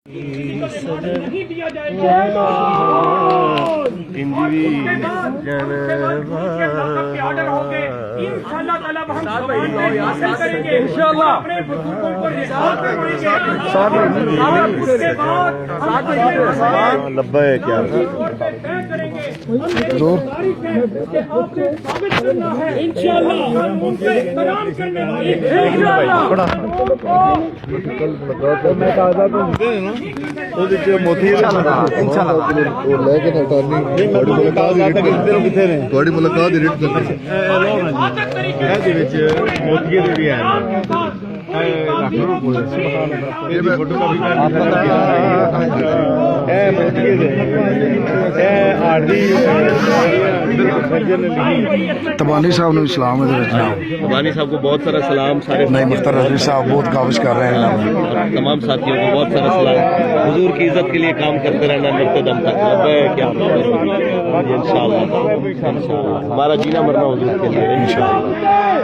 नहीं दिया जाएगा। ऑर्डर हो गए इंशाअल्लाह ताला हम हासिल करेंगे इंशाअल्लाह। अपने बुजुर्गों को रिसात करवाएंगे। उसके बाद लब्बा है क्या साबित करना है इंशाअल्लाह। उनका एहतराम करने वाले मोती थोड़ी मुलाकात मोती भी है तबानी साहब ने इस्लाम तबानी साहब को बहुत सारा सलाम। सारे नहीं मुख्तार रजवी साहब बहुत काविश कर रहे हैं। तमाम साथियों को बहुत सारा सलाम। हुजूर की इज्जत के लिए काम करते रहना मरते दम तक क्या इंशाअल्लाह। हमारा जीना मरना हुजूर के लिए इंशाअल्लाह।